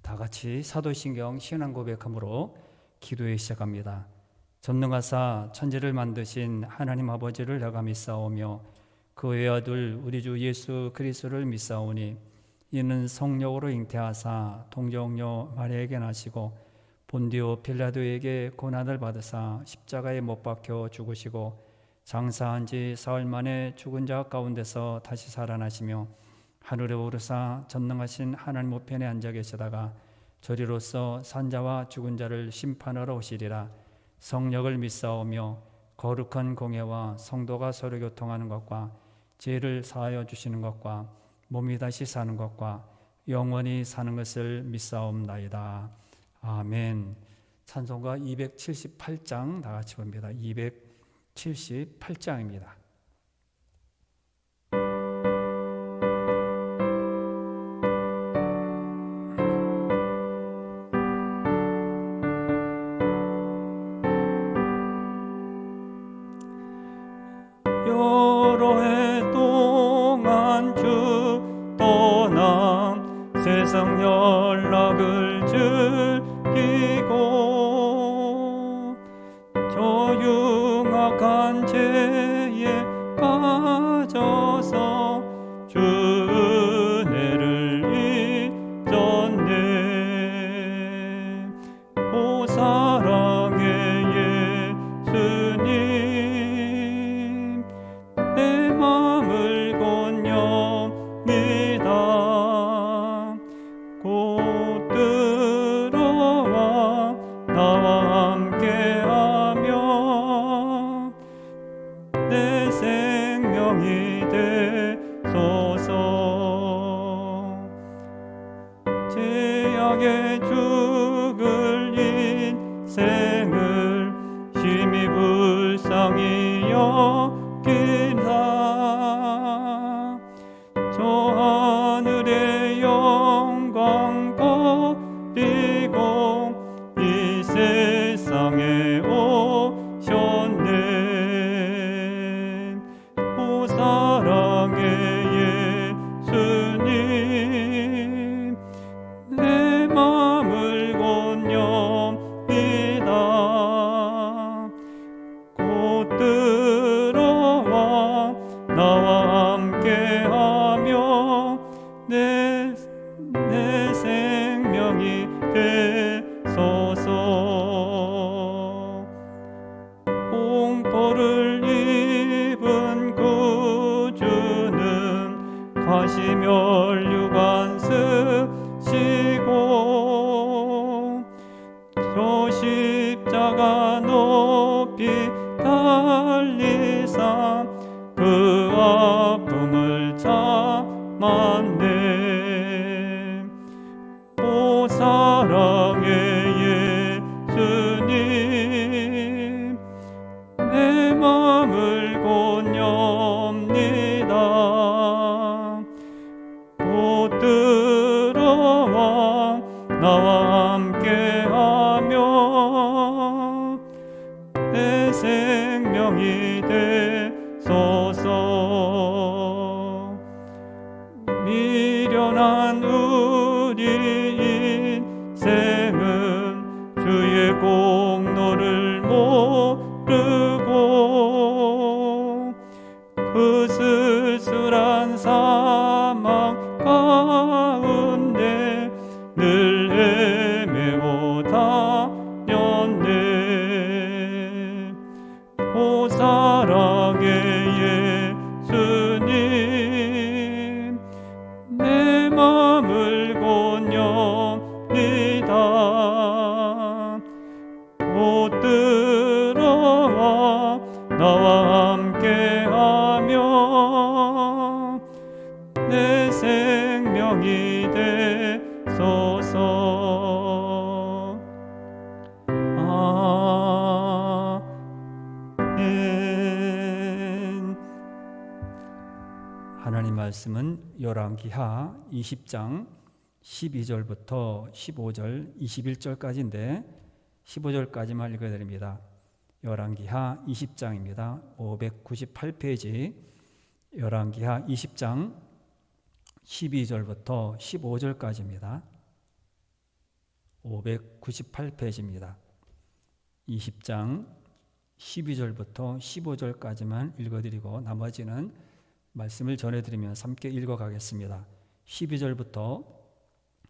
다 같이 사도신경 신앙 고백함으로 기도에 시작합니다. 전능하사 천지를 만드신 하나님 아버지를 내가 믿사오며 그 외아들 우리 주 예수 그리스도를 믿사오니 이는 성령으로 잉태하사 동정녀 마리아에게 나시고 본디오 빌라도에게 고난을 받으사 십자가에 못 박혀 죽으시고 장사한 지 사흘 만에 죽은 자 가운데서 다시 살아나시며 하늘에 오르사 전능하신 하나님 우편에 앉아 계시다가 저리로서 산자와 죽은 자를 심판하러 오시리라. 성령을 믿사오며 거룩한 공예와 성도가 서로 교통하는 것과 죄를 사하여 주시는 것과 몸이 다시 사는 것과 영원히 사는 것을 믿사옵나이다. 아멘. 찬송가 278장 다 같이 봅니다. 278장입니다. 여러 해 동안 주 떠남 세상 연락을 즐기고 저 흉악한 죄에 빠져서 주 은혜를 잊었네. 오 사랑의 예수님 내 맘을 건넵니다. 곧 들어와 나와 함께하며 내 생명이 되소서. 죄악의 죽을 인생을 심히 불쌍히 여기나 저 하늘의 영광 버리고 이 세상에 오셨네. 오 사랑의 예수님 내 맘을 건넵니다. 곧 들어와 나와 함께하며 내 생명이 되소서. 홍보를 입은 구주는 가시면류관 쓰시고 저 십자가 높이 달리사 그 아픔을 참았네. 오 사랑의 예수님 내 맘을 건넵니다. 곧 들어와 나와 함께하며 내 생명이 되소서. 미련한 우리 인생은 주의 공로를 모르고 그 쓸쓸한 사망 가운데 늘 헤매고 다녔네. 오 사랑의 예수님 내 맘을 건넵니다. 곧 들어와 나와 함께하며 내 생명이 되소서. 아멘. 하나님 말씀은 열왕기하 20장 12절부터 15절 21절까지인데 15절까지만 읽어드립니다. 열왕기하 20장입니다. 598페이지 열왕기하 20장 12절부터 15절까지입니다. 598페이지입니다. 20장 12절부터 15절까지만 읽어드리고 나머지는 말씀을 전해드리면서 함께 읽어가겠습니다. 12절부터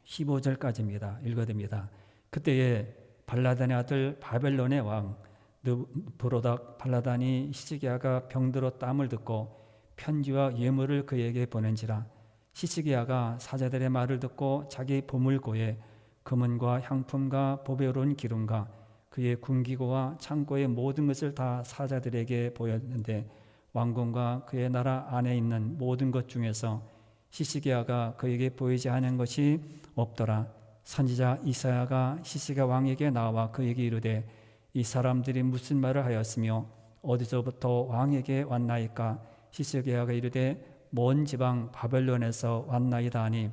15절까지입니다. 읽어드립니다. 그때에 발라단의 아들 바벨론의 왕 느부로닥 발라단이 시스기야가 병들어 땀을 듣고 편지와 예물을 그에게 보낸지라. 시스기야가 사자들의 말을 듣고 자기 보물고에 금은과 향품과 보배로운 기름과 그의 군기고와 창고의 모든 것을 다 사자들에게 보였는데 왕궁과 그의 나라 안에 있는 모든 것 중에서 시스기야가 그에게 보이지 않은 것이 없더라. 선지자 이사야가 시스기야 왕에게 나와 그에게 이르되 이 사람들이 무슨 말을 하였으며 어디서부터 왕에게 왔나이까? 시스기야가 이르되 먼 지방 바벨론에서 왔나이다 하니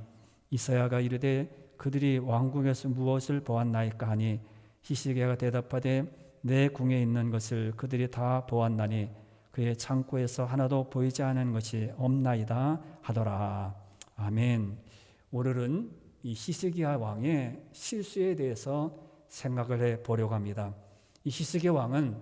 이사야가 이르되 그들이 왕궁에서 무엇을 보았나이까 하니 시스기야가 대답하되 내 궁에 있는 것을 그들이 다 보았나니 그의 창고에서 하나도 보이지 않은 것이 없나이다 하더라. 아멘. 오늘은 이 시스기야 왕의 실수에 대해서 생각을 해 보려고 합니다. 이 시스기야 왕은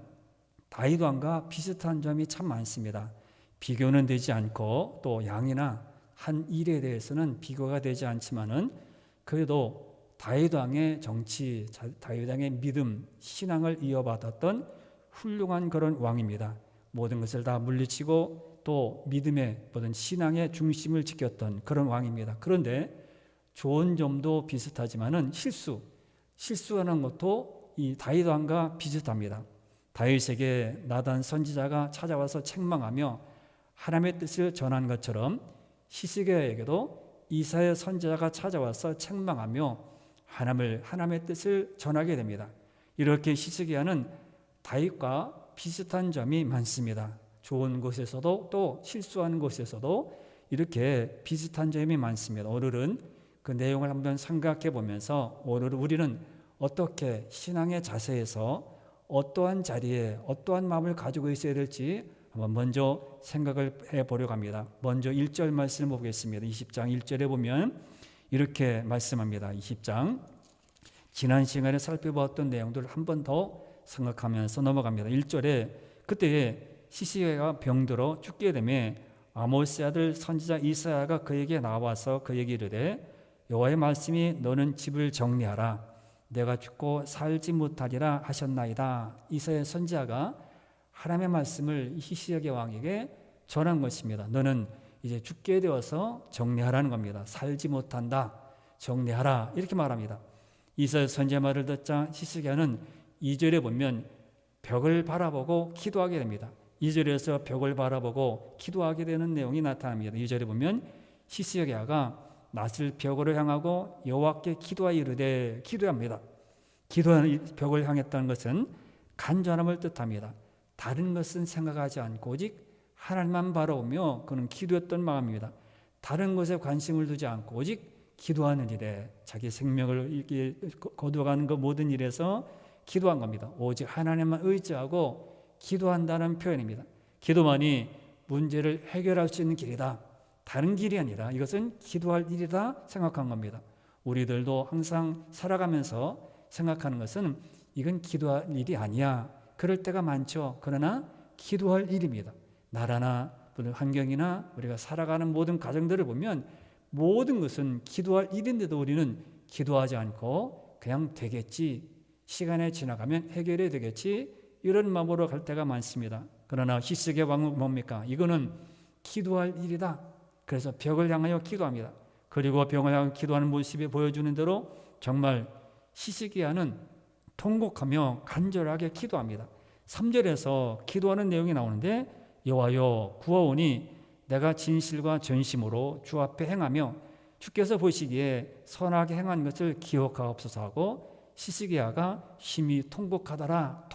다윗 왕과 비슷한 점이 참 많습니다. 비교는 되지 않고 또 양이나 한 일에 대해서는 비교가 되지 않지만은 그래도 다윗 왕의 정치, 다윗 왕의 믿음, 신앙을 이어받았던 훌륭한 그런 왕입니다. 모든 것을 다 물리치고 또 믿음의 모든 신앙의 중심을 지켰던 그런 왕입니다. 그런데 좋은 점도 비슷하지만은 실수하는 것도 이 다윗 왕과 비슷합니다. 다윗에게 나단 선지자가 찾아와서 책망하며 하나님의 뜻을 전한 것처럼 시스기야에게도 이사야 선지자가 찾아와서 책망하며 하나님의 뜻을 전하게 됩니다. 이렇게 시스기야는 다윗과 비슷한 점이 많습니다. 좋은 곳에서도 또 실수하는 곳에서도 이렇게 비슷한 점이 많습니다. 오늘은 그 내용을 한번 생각해 보면서 오늘 우리는 어떻게 신앙의 자세에서 어떠한 자리에 어떠한 마음을 가지고 있어야 될지 한번 먼저 생각을 해보려고 합니다. 먼저 1절 말씀을 보겠습니다. 20장 1절에 보면 이렇게 말씀합니다. 20장 지난 시간에 살펴보았던 내용들을 한 번 더 생각하면서 넘어갑니다. 1절에 그때에 시스기야가 병들어 죽게 되매 아모스의 아들 선지자 이사야가 그에게 나와서 그에게 이르되 여호와의 말씀이 너는 집을 정리하라 내가 죽고 살지 못하리라 하셨나이다. 이사야 선지자가 하나님의 말씀을 시스기야 왕에게 전한 것입니다. 너는 이제 죽게 되어서 정리하라는 겁니다. 살지 못한다. 정리하라. 이렇게 말합니다. 이사야 선지자 말을 듣자 시스기야는 2절에 보면 벽을 바라보고 기도하게 됩니다. 2절에서 벽을 바라보고 기도하게 되는 내용이 나타납니다. 2절에 보면 시스기야가 낯을 벽으로 향하고 여호와께 기도하여 이르되 기도합니다. 기도하는 벽을 향했다는 것은 간절함을 뜻합니다. 다른 것은 생각하지 않고 오직 하나님만 바라보며 그는 기도했던 마음입니다. 다른 것에 관심을 두지 않고 오직 기도하는 일에 자기 생명을 거두어가는 그 모든 일에서 기도한 겁니다. 오직 하나님만 의지하고 기도한다는 표현입니다. 기도만이 문제를 해결할 수 있는 길이다. 다른 길이 아니라 이것은 기도할 일이다 생각한 겁니다. 우리들도 항상 살아가면서 생각하는 것은 이건 기도할 일이 아니야. 그럴 때가 많죠. 그러나 기도할 일입니다. 나라나 환경이나 우리가 살아가는 모든 가정들을 보면 모든 것은 기도할 일인데도 우리는 기도하지 않고 그냥 되겠지, 시간이 지나가면 해결이 되겠지 이런 마음으로 갈 때가 많습니다. 그러나 시스기야 왕은 뭡니까? 이거는 기도할 일이다. 그래서 벽을 향하여 기도합니다. 그리고 벽을 향하여 기도하는 모습이 보여주는 대로 정말 시스기야는 통곡하며 간절하게 기도합니다. 3절에서 기도하는 내용이 나오는데 여호와여 구하오니 내가 진실과 전심으로 주 앞에 행하며 주께서 보시기에 선하게 행한 것을 기억하옵소서 하고 시스기야가 심히 통곡하더라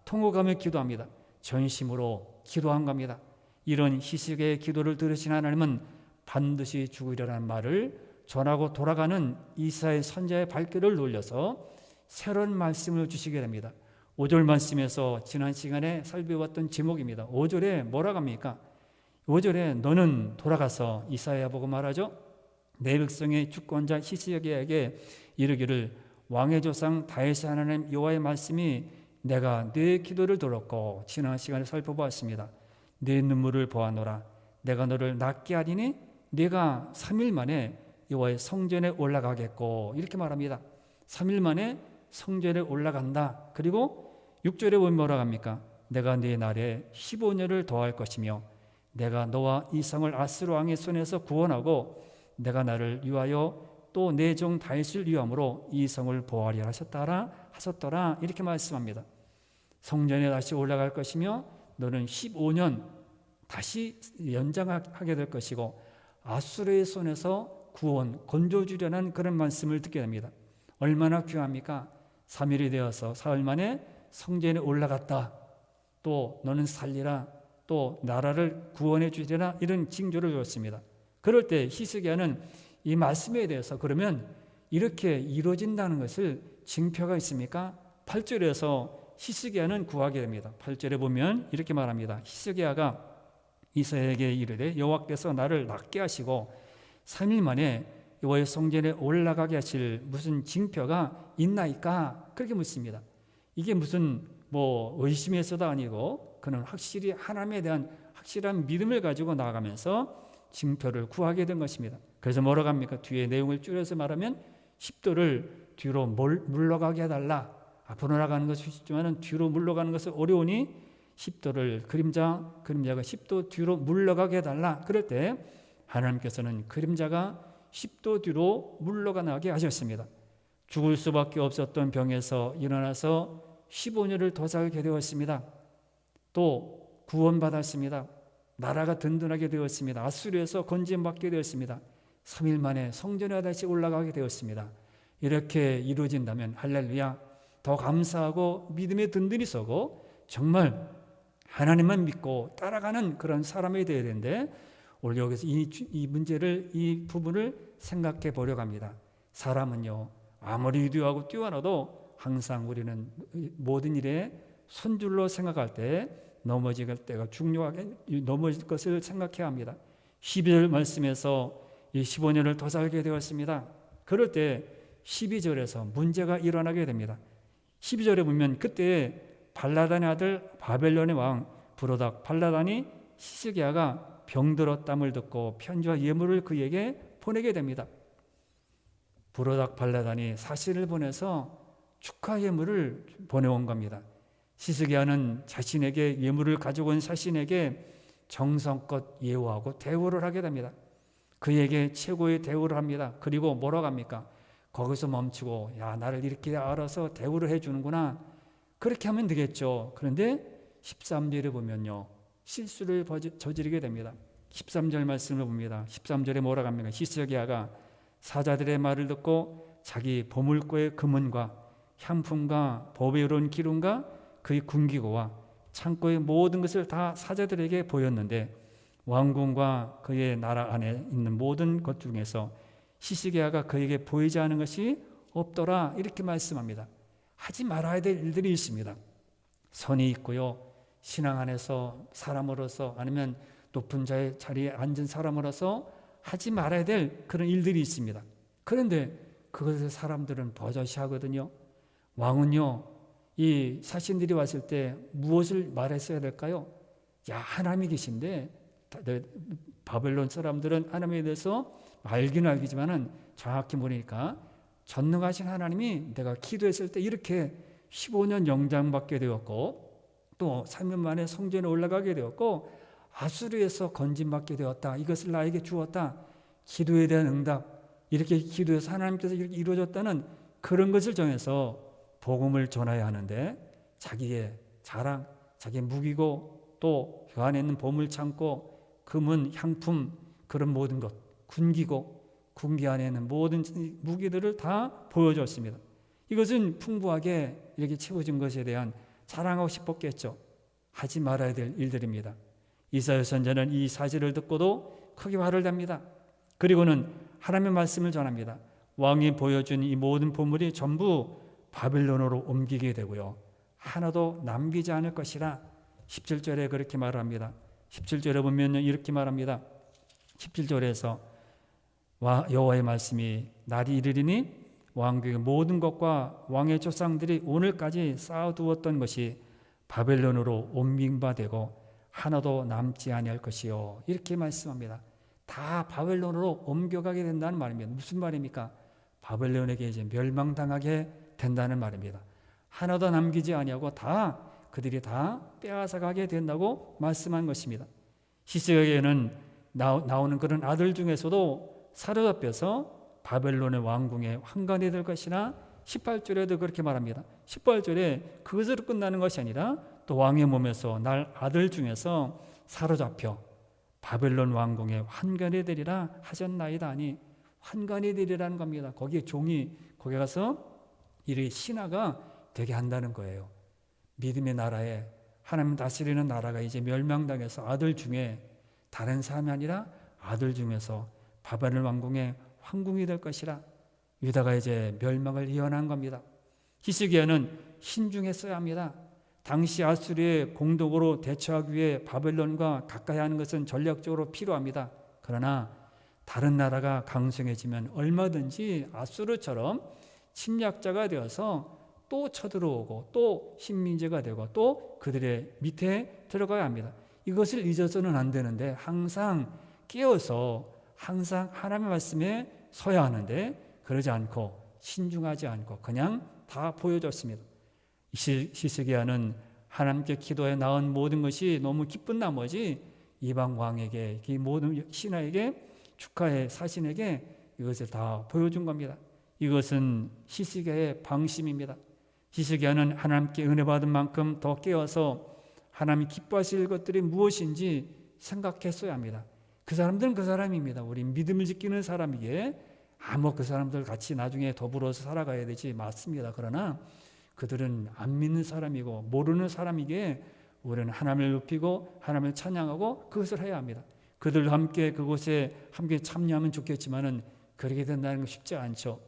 통곡하며 기도합니다. 전심으로 기도한 겁니다. 이런 시스기야의 기도를 들으신 하나님은 반드시 죽으리라는 말을 전하고 돌아가는 이사야 선지자의 발길을 놀려서 새로운 말씀을 주시게 됩니다. 5절 말씀에서 지난 시간에 살펴봤던 제목입니다. 5절에 뭐라고 합니까? 5절에 너는 돌아가서 이사야 보고 말하죠. 내 백성의 주권자 시스기야에게 이르기를 왕의 조상 다윗의 하나님 여호와의 말씀이 내가 네 기도를 들었고 지난 시간에 살펴보았습니다. 네 눈물을 보아노라. 내가 너를 낫게 하리니 네가 3일 만에 여호와의 성전에 올라가겠고 이렇게 말합니다. 3일 만에 성전에 올라간다. 그리고 6절에 보면 뭐라고 합니까? 내가 네 날에 15년을 더할 것이며 내가 너와 이 성을 아스로 왕의 손에서 구원하고 내가 나를 위하여 또 내 종 다윗을 위함으로 이 성을 보호하리라 하셨더라 이렇게 말씀합니다. 성전에 다시 올라갈 것이며 너는 15년 다시 연장하게 될 것이고 아수르의 손에서 구원 건져주려는 그런 말씀을 듣게 됩니다. 얼마나 귀합니까? 3일이 되어서 사흘 만에 성전에 올라갔다. 또 너는 살리라. 또 나라를 구원해 주리라. 이런 징조를 주었습니다. 그럴 때 히스기야는 이 말씀에 대해서 그러면 이렇게 이루어진다는 것을 징표가 있습니까? 8절에서 히스기야는 구하게 됩니다. 8절에 보면 이렇게 말합니다. 히스기야가 이사야에게 이르되 여호와께서 나를 낫게 하시고 3일 만에 여호와의 성전에 올라가게 하실 무슨 징표가 있나이까? 그렇게 묻습니다. 이게 무슨 의심에서도 아니고 그는 확실히 하나님에 대한 확실한 믿음을 가지고 나아가면서 징표를 구하게 된 것입니다. 그래서 뭐라고 합니까? 뒤에 내용을 줄여서 말하면 10도를 뒤로 물러가게 해달라. 앞으로 나가는 것이 쉽지만 뒤로 물러가는 것은 어려우니 10도를 그림자가 10도 뒤로 물러가게 해달라. 그럴 때 하나님께서는 그림자가 10도 뒤로 물러가게 하셨습니다. 죽을 수밖에 없었던 병에서 일어나서 15년을 더 살게 되었습니다. 또 구원받았습니다. 나라가 든든하게 되었습니다. 아수르에서 건짐받게 되었습니다. 3일 만에 성전에 다시 올라가게 되었습니다. 이렇게 이루어진다면 할렐루야, 더 감사하고 믿음에 든든히 서고 정말 하나님만 믿고 따라가는 그런 사람이 되어야 되는데 오늘 여기서 이 부분을 생각해 보려고 합니다. 사람은요 아무리 유두하고 뛰어나도 항상 우리는 모든 일에 손줄로 생각할 때 넘어질 때가 중요하게 넘어질 것을 생각해야 합니다. 12절 말씀에서 이 15년을 더 살게 되었습니다. 그럴 때 12절에서 문제가 일어나게 됩니다. 12절에 보면 그때 발라단의 아들 바벨론의 왕 브로닥 발라단이 히스기야가 병들었담을 듣고 편지와 예물을 그에게 보내게 됩니다. 브로닥 발라단이 사신을 보내서 축하 예물을 보내온 겁니다. 히스기야는 자신에게 예물을 가지고 온 사신에게 정성껏 예우하고 대우를 하게 됩니다. 그에게 최고의 대우를 합니다. 그리고 뭐라고 합니까? 거기서 멈추고 야 나를 이렇게 알아서 대우를 해주는구나. 그렇게 하면 되겠죠. 그런데 13절에 보면요 실수를 저지르게 됩니다. 13절 말씀을 봅니다. 13절에 뭐라고 합니까? 히스기야가 사자들의 말을 듣고 자기 보물고의 금은과 향품과 법에 이르는 기름과 그의 군기고와 창고의 모든 것을 다 사자들에게 보였는데 왕궁과 그의 나라 안에 있는 모든 것 중에서 히스기야가 그에게 보이지 않은 것이 없더라 이렇게 말씀합니다. 하지 말아야 될 일들이 있습니다. 선이 있고요. 신앙 안에서 사람으로서 아니면 높은 자의 자리에 앉은 사람으로서 하지 말아야 될 그런 일들이 있습니다. 그런데 그것을 사람들은 버젓이 하거든요. 왕은요 이 사신들이 왔을 때 무엇을 말했어야 될까요? 야 하나님이 계신데 바벨론 사람들은 하나님에 대해서 알기는 알겠지만은 정확히 모르니까 전능하신 하나님이 내가 기도했을 때 이렇게 15년 영장받게 되었고 또 3년 만에 성전에 올라가게 되었고 아수르에서 건짐받게 되었다. 이것을 나에게 주었다. 기도에 대한 응답 이렇게 기도해서 하나님께서 이렇게 이루어졌다는 그런 것을 정해서 복음을 전해야 하는데 자기의 자랑, 자기의 무기고 또 그 안에 있는 보물창고, 금은, 향품 그런 모든 것, 군기고 군기 안에 있는 모든 무기들을 다 보여줬습니다. 이것은 풍부하게 이렇게 채워진 것에 대한 자랑하고 싶었겠죠. 하지 말아야 될 일들입니다. 이사야 선지자는 이 사실을 듣고도 크게 화를 냅니다. 그리고는 하나님의 말씀을 전합니다. 왕이 보여준 이 모든 보물이 전부 바빌론으로 옮기게 되고요. 하나도 남기지 않을 것이라 17절에 그렇게 말합니다. 17절에 보면 이렇게 말합니다. 17절에서 여호와의 말씀이 날이 이르리니 왕국의 모든 것과 왕의 조상들이 오늘까지 쌓아두었던 것이 바벨론으로 옮김바되고 하나도 남지 아니할 것이요. 이렇게 말씀합니다. 다 바벨론으로 옮겨가게 된다는 말입니다. 무슨 말입니까? 바벨론에게 이제 멸망당하게 된다는 말입니다. 하나도 남기지 아니하고 다 그들이 다 빼앗아가게 된다고 말씀한 것입니다. 히스기야에게는 나오는 그런 아들 중에서도 사로잡혀서 바벨론의 왕궁에 환관이 될 것이나 18절에도 그렇게 말합니다. 18절에 그것으로 끝나는 것이 아니라 또 왕의 몸에서 날 아들 중에서 사로잡혀 바벨론 왕궁에 환관이 되리라 하셨나이다 하니 환관이 되리라는 겁니다. 거기에 종이 거기 가서 이를 신하가 되게 한다는 거예요. 믿음의 나라에 하나님 다스리는 나라가 이제 멸망당해서 아들 중에 다른 사람이 아니라 아들 중에서 바벨론 왕궁의 황궁이 될 것이라. 유다가 이제 멸망을 예언한 겁니다. 히스기야는 신중했어야 합니다. 당시 아수르의 공격으로 대처하기 위해 바벨론과 가까이 하는 것은 전략적으로 필요합니다. 그러나 다른 나라가 강성해지면 얼마든지 아수르처럼 침략자가 되어서 또 쳐들어오고 또 식민지가 되고 또 그들의 밑에 들어가야 합니다. 이것을 잊어서는 안 되는데 항상 깨어서 항상 하나님의 말씀에 서야 하는데 그러지 않고 신중하지 않고 그냥 다 보여줬습니다. 히스기야는 하나님께 기도해 나온 모든 것이 너무 기쁜 나머지 이방 왕에게 이 모든 신하에게 축하의 사신에게 이것을 다 보여준 겁니다. 이것은 히스기야의 방심입니다. 히스기야는 하나님께 은혜 받은 만큼 더 깨어서 하나님이 기뻐하실 것들이 무엇인지 생각했어야 합니다. 그 사람들은 그 사람입니다. 우리 믿음을 지키는 사람이기에 그 사람들 같이 나중에 더불어서 살아가야 되지 맞습니다. 그러나 그들은 안 믿는 사람이고 모르는 사람이기에 우리는 하나님을 높이고 하나님을 찬양하고 그것을 해야 합니다. 그들과 함께 그곳에 함께 참여하면 좋겠지만은 그렇게 된다는 건 쉽지 않죠.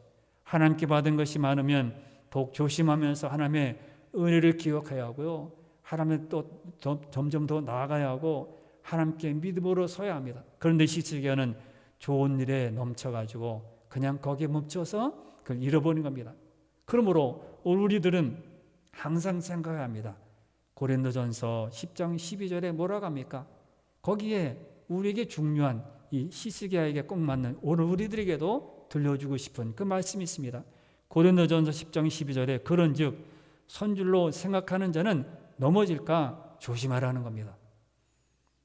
하나님께 받은 것이 많으면 더욱 조심하면서 하나님의 은혜를 기억해야 하고요. 하나님을 또 점점 더 나아가야 하고 하나님께 믿음으로 서야 합니다. 그런데 히스기야는 좋은 일에 넘쳐가지고 그냥 거기에 멈춰서 그걸 잃어버린 겁니다. 그러므로 우리들은 항상 생각해야 합니다. 고린도전서 10장 12절에 뭐라고 합니까? 거기에 우리에게 중요한 이 히스기야에게 꼭 맞는 오늘 우리들에게도 들려주고 싶은 그 말씀이 있습니다. 고린도전서 10장 12절에 그런즉 선줄로 생각하는 자는 넘어질까 조심하라는 겁니다.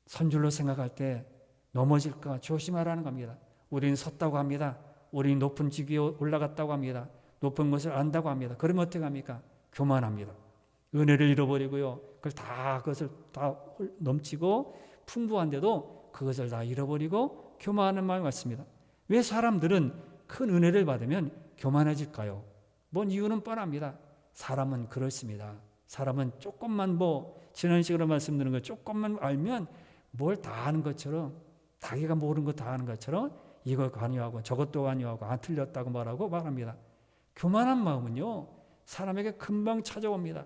선줄로 생각할 때 넘어질까 조심하라는 겁니다. 우리는 섰다고 합니다. 우리는 높은 직위에 올라갔다고 합니다. 높은 것을 안다고 합니다. 그러면 어떻게 합니까? 교만합니다. 은혜를 잃어버리고요. 그것을 다 넘치고 풍부한데도 그것을 다 잃어버리고 교만하는 마음이 같습니다. 왜 사람들은 큰 은혜를 받으면 교만해질까요? 뭔 이유는 뻔합니다. 사람은 그렇습니다. 사람은 조금만 지난 시간에 말씀드린 거 조금만 알면 뭘 다 아는 것처럼 자기가 모르는 거 다 아는 것처럼 이걸 관여하고 저것도 관여하고 틀렸다고 말합니다. 교만한 마음은요 사람에게 금방 찾아옵니다.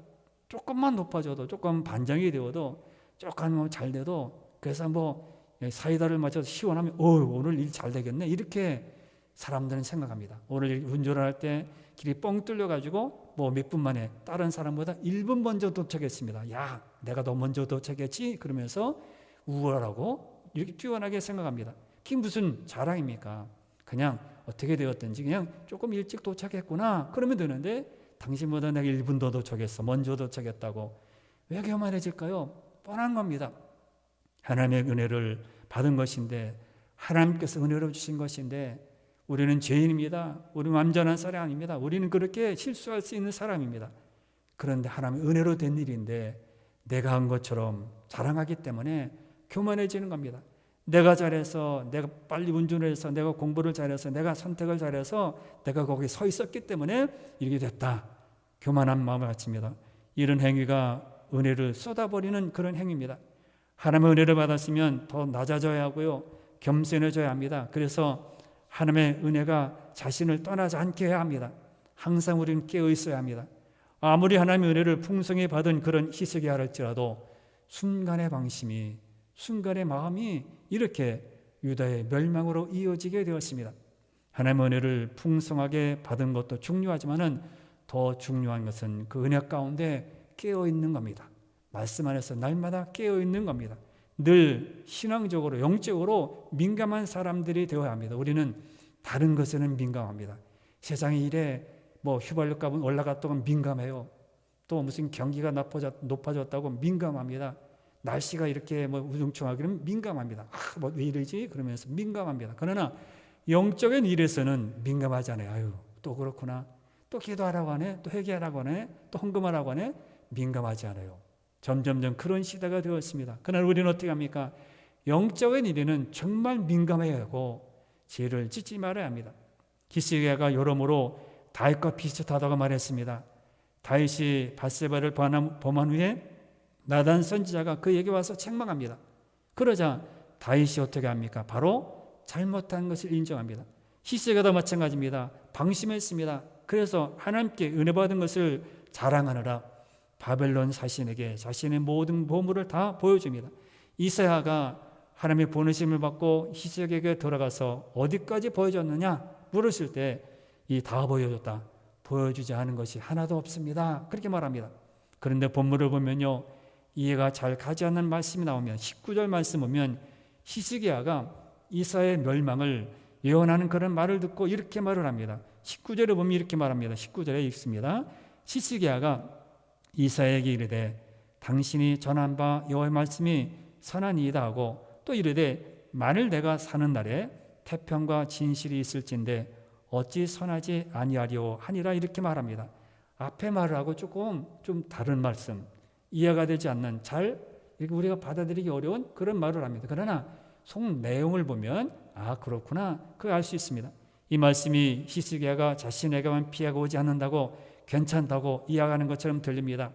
조금만 높아져도 조금 반장이 되어도 조금 잘 돼도 그래서 사이다를 마셔서 시원하면 오늘 일 잘 되겠네 이렇게 사람들은 생각합니다. 오늘 운전을 할 때 길이 뻥 뚫려가지고 몇 분 만에 다른 사람보다 1분 먼저 도착했습니다. 야 내가 더 먼저 도착했지 그러면서 우월하고 이렇게 뛰어나게 생각합니다. 그게 무슨 자랑입니까? 그냥 어떻게 되었든지 그냥 조금 일찍 도착했구나 그러면 되는데 당신보다 내가 1분 더 도착했어 먼저 도착했다고 왜 교만해질까요? 뻔한 겁니다. 하나님의 은혜를 받은 것인데 하나님께서 은혜로 주신 것인데 우리는 죄인입니다. 우리는 완전한 사람이 아닙니다. 우리는 그렇게 실수할 수 있는 사람입니다. 그런데 하나님의 은혜로 된 일인데 내가 한 것처럼 자랑하기 때문에 교만해지는 겁니다. 내가 잘해서 내가 빨리 운전을 해서 내가 공부를 잘해서 내가 선택을 잘해서 내가 거기 서 있었기 때문에 이렇게 됐다. 교만한 마음을 갖습니다. 이런 행위가 은혜를 쏟아버리는 그런 행위입니다. 하나님의 은혜를 받았으면 더 낮아져야 하고요. 겸손해져야 합니다. 그래서 하나님의 은혜가 자신을 떠나지 않게 해야 합니다. 항상 우리는 깨어 있어야 합니다. 아무리 하나님의 은혜를 풍성히 받은 그런 히스기야라 할지라도 순간의 방심이 순간의 마음이 이렇게 유다의 멸망으로 이어지게 되었습니다. 하나님의 은혜를 풍성하게 받은 것도 중요하지만은 더 중요한 것은 그 은혜 가운데 깨어 있는 겁니다. 말씀 안에서 날마다 깨어 있는 겁니다. 늘 신앙적으로 영적으로 민감한 사람들이 되어야 합니다. 우리는 다른 것에는 민감합니다. 세상의 일에 뭐 휘발유값은 올라갔다고 민감해요. 또 무슨 경기가 높아졌다고 민감합니다. 날씨가 이렇게 뭐 우중충하기는 민감합니다. 뭐 왜 이러지? 그러면서 민감합니다. 그러나 영적인 일에서는 민감하지 않아요. 아유, 또 그렇구나. 또 기도하라고 하네. 또 회개하라고 하네. 또 헌금하라고 하네. 민감하지 않아요. 점점점 그런 시대가 되었습니다. 그러나 우리는 어떻게 합니까? 영적인 일에는 정말 민감해야 하고 죄를 짓지 말아야 합니다. 히스기야가 여러모로 다윗과 비슷하다고 말했습니다. 다윗이 밧세바를 범한 후에 나단 선지자가 그에게 와서 책망합니다. 그러자 다윗이 어떻게 합니까? 바로 잘못한 것을 인정합니다. 히스기야도 마찬가지입니다. 방심했습니다. 그래서 하나님께 은혜 받은 것을 자랑하느라 바벨론 사신에게 자신의 모든 보물을 다 보여줍니다. 이사야가 하나님의 보내심을 받고 히스기야에게 돌아가서 어디까지 보여줬느냐 물었을 때 이 다 보여줬다. 보여주지 않은 것이 하나도 없습니다. 그렇게 말합니다. 그런데 본문을 보면요, 이해가 잘 가지 않는 말씀이 나오면 19절 말씀 보면 히스기야가 이사야의 멸망을 예언하는 그런 말을 듣고 이렇게 말을 합니다. 19절에 보면 이렇게 말합니다. 19절에 읽습니다. 히스기야가 이사야에게 이르되 당신이 전한 바 여호와의 말씀이 선하니이다 하고 또 이르되 만일 내가 사는 날에 태평과 진실이 있을진데 어찌 선하지 아니하리오 하니라 이렇게 말합니다. 앞에 말을 하고 조금 좀 다른 말씀, 이해가 되지 않는 잘 이렇게 우리가 받아들이기 어려운 그런 말을 합니다. 그러나 속 내용을 보면 아 그렇구나 그걸 알 수 있습니다. 이 말씀이 히스기야가 자신에게만 피해가 오지 않는다고 괜찮다고 이야기하는 것처럼 들립니다.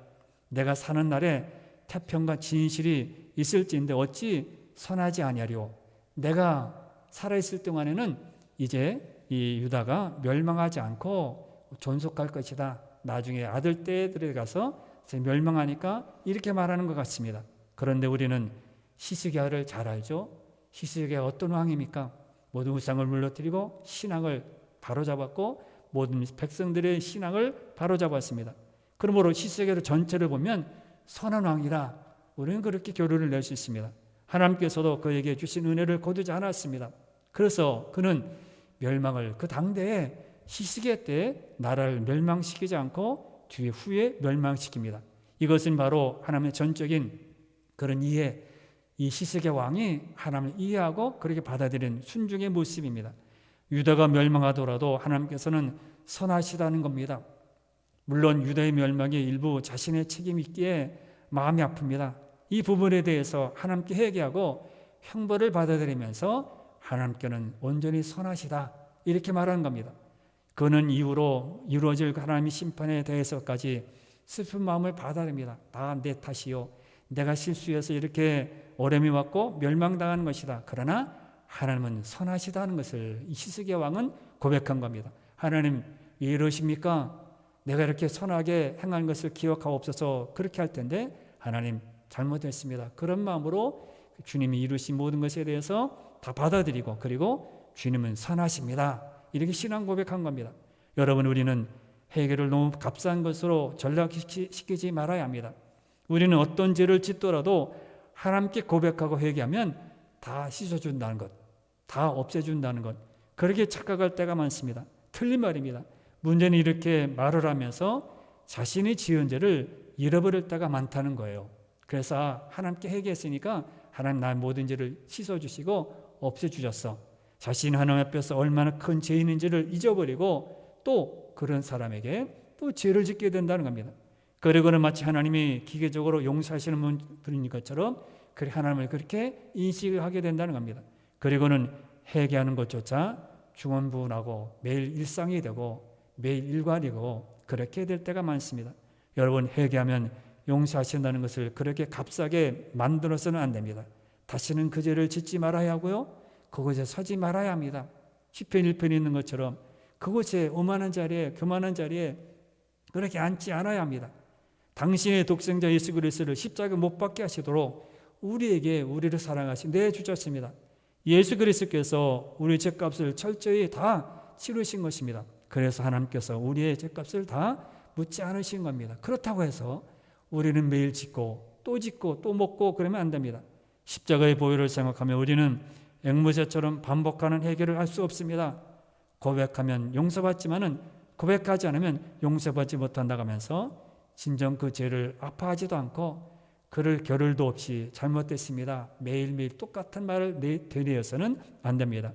내가 사는 날에 태평과 진실이 있을지인데 어찌 선하지 아니하리오. 내가 살아있을 동안에는 이제 이 유다가 멸망하지 않고 존속할 것이다. 나중에 아들 때들에 가서 멸망하니까 이렇게 말하는 것 같습니다. 그런데 우리는 히스기야를 잘 알죠. 히스기야가 어떤 왕입니까? 모든 우상을 물러뜨리고 신앙을 바로잡았고 모든 백성들의 신앙을 바로잡았습니다. 그러므로 히스기야 전체를 보면 선한 왕이라 우리는 그렇게 결론을 낼 수 있습니다. 하나님께서도 그에게 주신 은혜를 거두지 않았습니다. 그래서 그는 멸망을 그 당대에 히스기야 때 나라를 멸망시키지 않고 뒤에 후에 멸망시킵니다. 이것은 바로 하나님의 전적인 그런 이해, 이 히스기야 왕이 하나님을 이해하고 그렇게 받아들인 순종의 모습입니다. 유다가 멸망하더라도 하나님께서는 선하시다는 겁니다. 물론 유다의 멸망이 일부 자신의 책임이 있기에 마음이 아픕니다. 이 부분에 대해서 하나님께 회개하고 형벌을 받아들이면서 하나님께는 온전히 선하시다 이렇게 말하는 겁니다. 그는 이후로 이루어질 하나님의 심판에 대해서까지 슬픈 마음을 받아들입니다. 다 내 탓이요. 내가 실수해서 이렇게 어려움이 왔고 멸망당하는 것이다. 그러나 하나님은 선하시다는 것을 이 히스기야 왕은 고백한 겁니다. 하나님 왜 이러십니까? 내가 이렇게 선하게 행한 것을 기억하옵소서. 그렇게 할 텐데 하나님 잘못했습니다. 그런 마음으로 주님이 이루신 모든 것에 대해서 다 받아들이고 그리고 주님은 선하십니다. 이렇게 신앙 고백한 겁니다. 여러분 우리는 회개를 너무 값싼 것으로 전락시키지 말아야 합니다. 우리는 어떤 죄를 짓더라도 하나님께 고백하고 회개하면 다 씻어준다는 것, 다 없애준다는 것, 그렇게 착각할 때가 많습니다. 틀린 말입니다. 문제는 이렇게 말을 하면서 자신이 지은 죄를 잃어버릴 때가 많다는 거예요. 그래서 하나님께 회개했으니까 하나님 나의 모든 죄를 씻어주시고 없애주셨어. 자신 하나님 앞에서 얼마나 큰 죄인인지를 잊어버리고 또 그런 사람에게 또 죄를 짓게 된다는 겁니다. 그리고는 마치 하나님이 기계적으로 용서하시는 분인 것처럼 그래 하나님을 그렇게 인식을 하게 된다는 겁니다. 그리고는 회개하는 것조차 중언부언하고 매일 일상이 되고 매일 일관이고 그렇게 될 때가 많습니다. 여러분 회개하면 용서하신다는 것을 그렇게 값싸게 만들어서는 안 됩니다. 다시는 그 죄를 짓지 말아야 하고요. 그곳에 서지 말아야 합니다. 시편 1편에 있는 것처럼 그곳에 오만한 자리에 교만한 자리에 그렇게 앉지 않아야 합니다. 당신의 독생자 예수 그리스도를 십자가에 못 박게 하시도록 우리에게 우리를 사랑하신 내 주셨습니다. 예수 그리스도께서 우리 죄값을 철저히 다 치르신 것입니다. 그래서 하나님께서 우리의 죄값을 다 묻지 않으신 겁니다. 그렇다고 해서 우리는 매일 짓고 또 먹고 그러면 안 됩니다. 십자가의 보혈을 생각하며 우리는 앵무새처럼 반복하는 해결을 할 수 없습니다. 고백하면 용서받지만은 고백하지 않으면 용서받지 못한다고 하면서 진정 그 죄를 아파하지도 않고 그럴 겨를도 없이 잘못됐습니다. 매일매일 똑같은 말을 되뇌어서는 안 됩니다.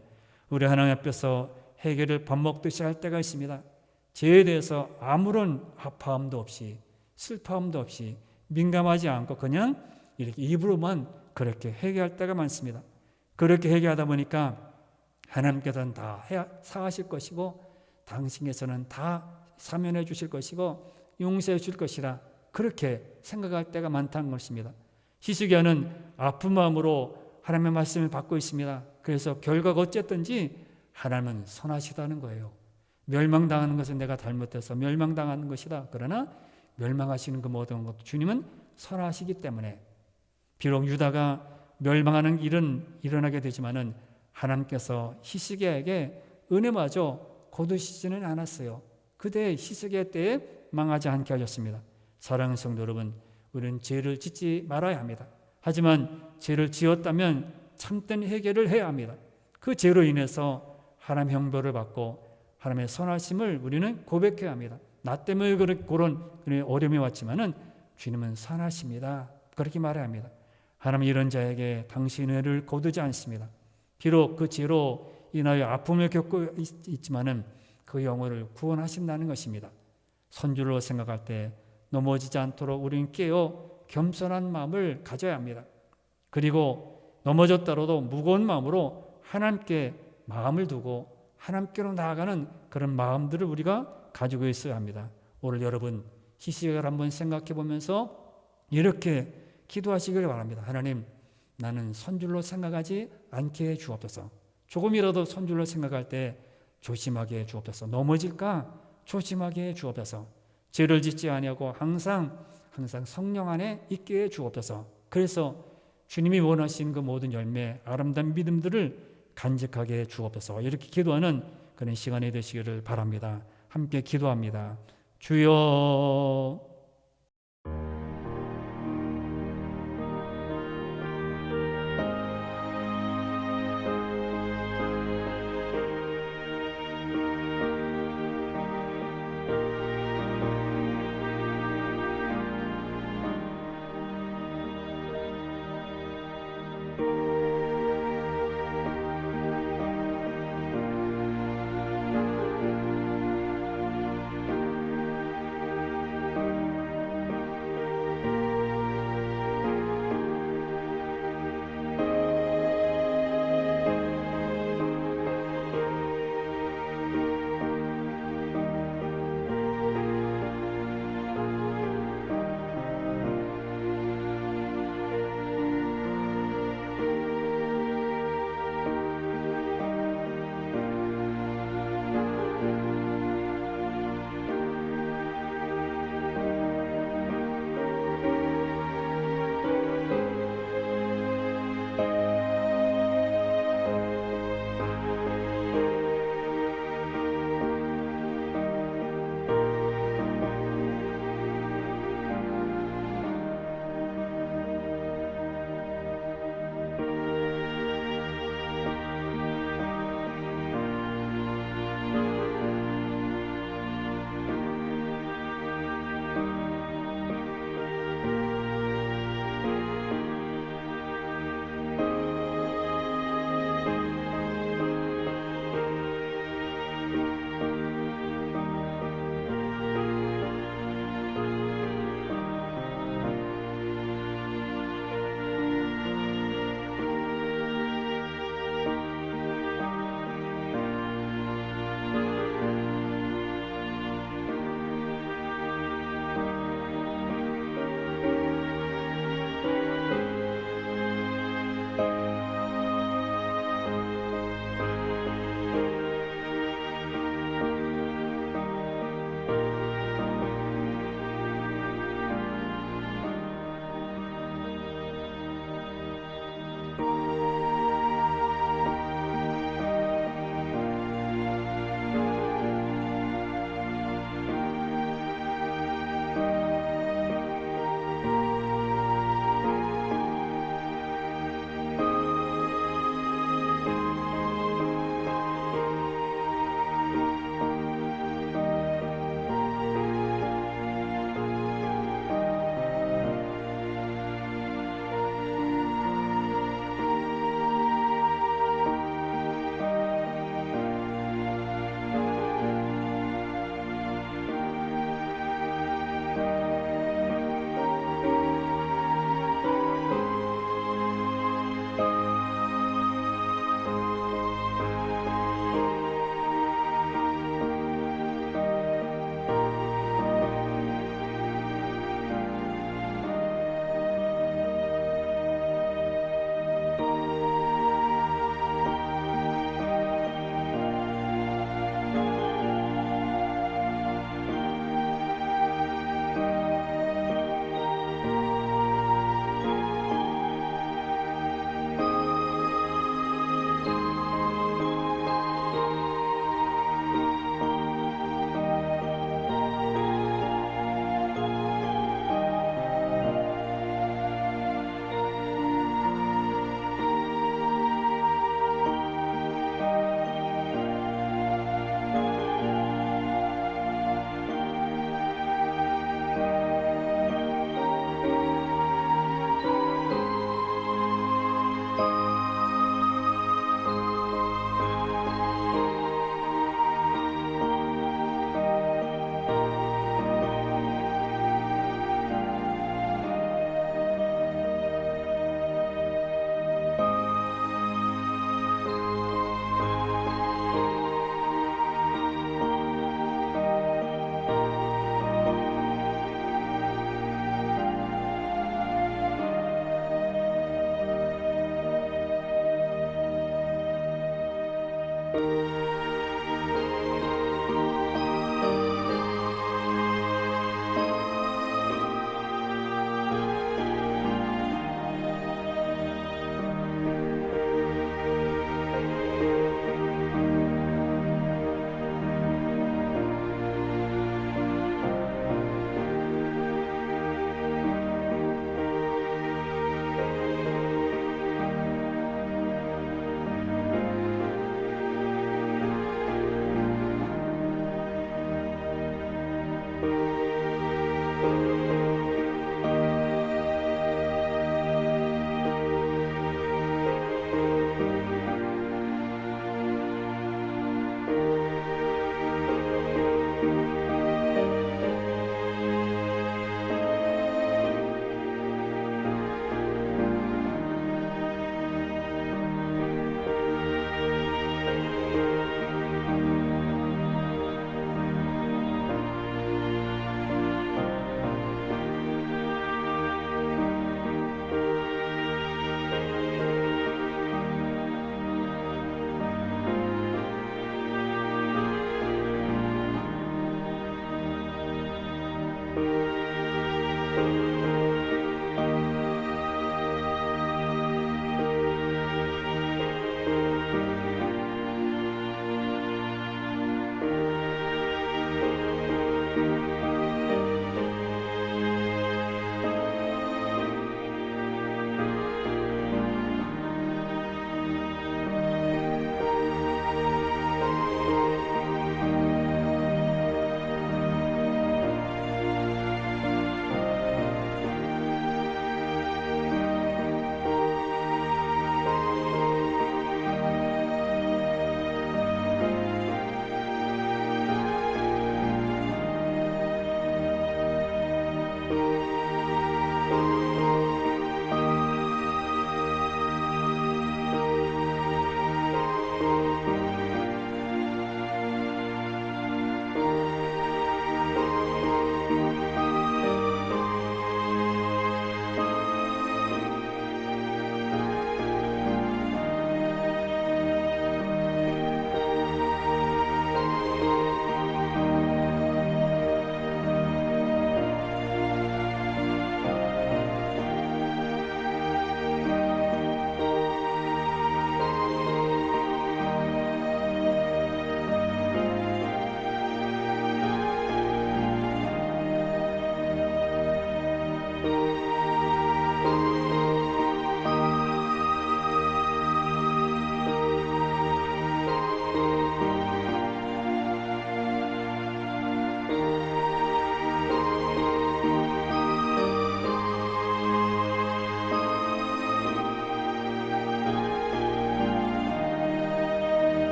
우리 하나님 앞에서 해결을 밥 먹듯이 할 때가 있습니다. 죄에 대해서 아무런 아파함도 없이 슬퍼함도 없이 민감하지 않고 그냥 이렇게 입으로만 그렇게 회개할 때가 많습니다. 그렇게 회개하다 보니까 하나님께서는 다 사하실 것이고 당신께서는 다 사면해 주실 것이고 용서해 줄 것이라 그렇게 생각할 때가 많다는 것입니다. 히스기야는 아픈 마음으로 하나님의 말씀을 받고 있습니다. 그래서 결과가 어쨌든지 하나님은 선하시다는 거예요. 멸망당하는 것은 내가 잘못해서 멸망당하는 것이다. 그러나 멸망하시는 그 모든 것 주님은 선하시기 때문에 비록 유다가 멸망하는 일은 일어나게 되지만은 하나님께서 히스기야에게 은혜마저 거두시지는 않았어요. 그대의 히스기야 때에 망하지 않게 하셨습니다. 사랑하는 성도 여러분, 우리는 죄를 짓지 말아야 합니다. 하지만 죄를 지었다면 참된 해결을 해야 합니다. 그 죄로 인해서 하나님의 형벌을 받고 하나님의 선하심을 우리는 고백해야 합니다. 나 때문에 그런 어려움이 왔지만은 주님은 선하십니다. 그렇게 말해야 합니다. 하나님 이런 자에게 당신의 은혜를 거두지 않습니다. 비록 그 죄로 인하여 아픔을 겪고 있지만은 그 영혼을 구원하신다는 것입니다. 선줄로 생각할 때 넘어지지 않도록 우리는 깨어 겸손한 마음을 가져야 합니다. 그리고 넘어졌더라도 무거운 마음으로 하나님께 마음을 두고 하나님께로 나아가는 그런 마음들을 우리가 가지고 있어야 합니다. 오늘 여러분 히스기야를 한번 생각해 보면서 이렇게 기도하시길 바랍니다. 하나님, 나는 선줄로 생각하지 않게 해 주옵소서. 조금이라도 선줄로 생각할 때 조심하게 해 주옵소서. 넘어질까 조심하게 해 주옵소서. 죄를 짓지 아니하고 항상 성령 안에 있게 해 주옵소서. 그래서 주님이 원하신 그 모든 열매, 아름다운 믿음들을 간직하게 해 주옵소서. 이렇게 기도하는 그런 시간이 되시기를 바랍니다. 함께 기도합니다. 주여,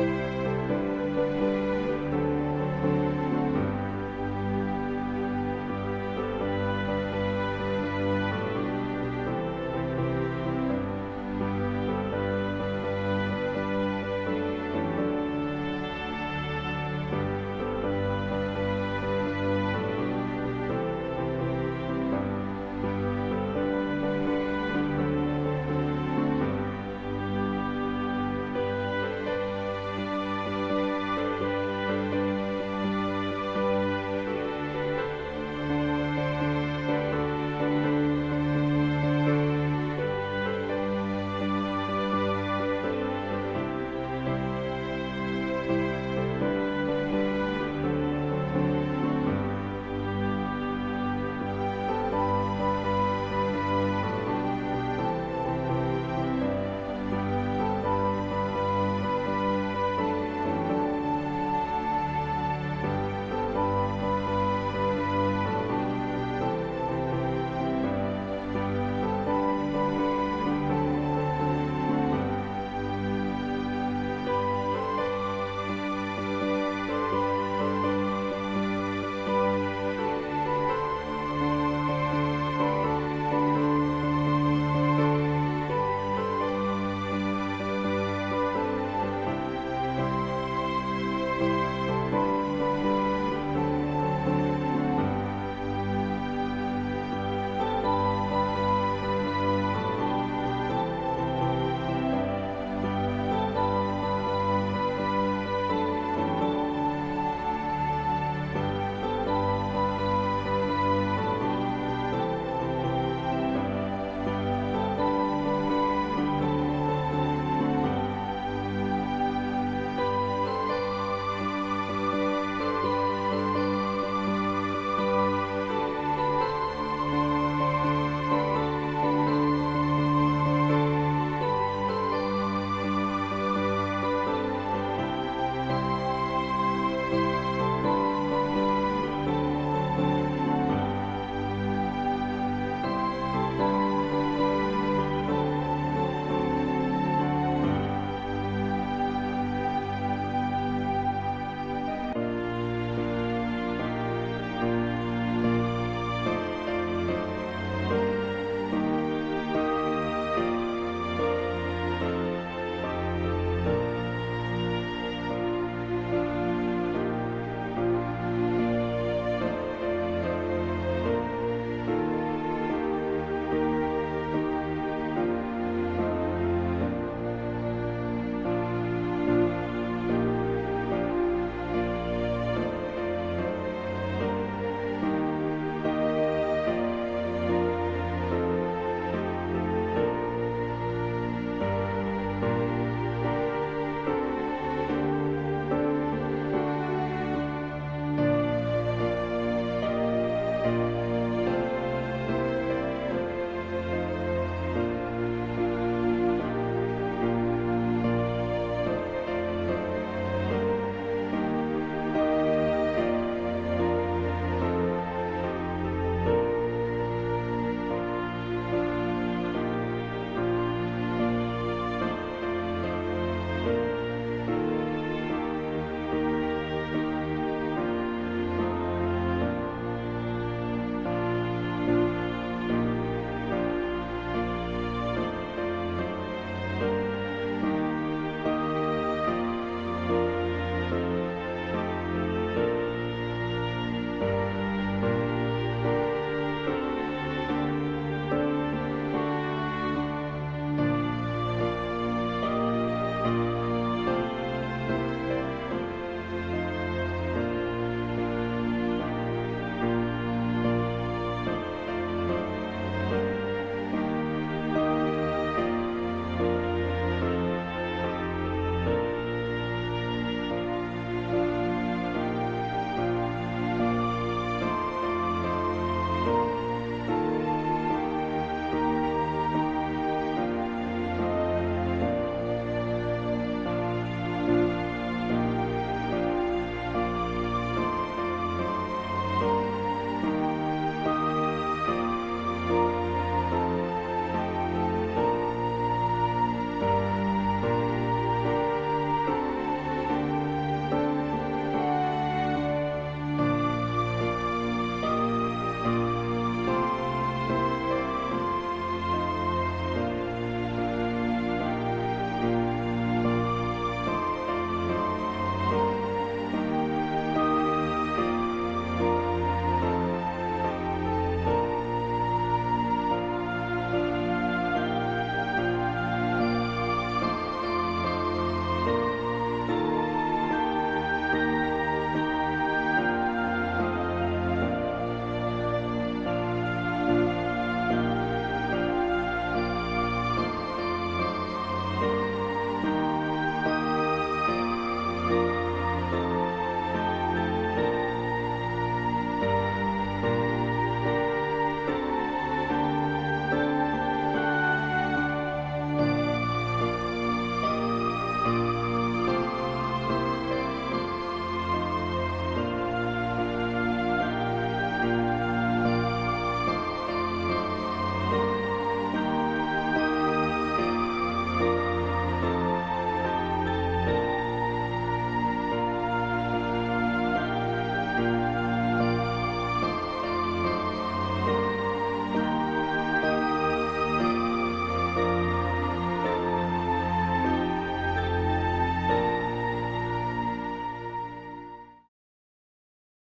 주옵소서.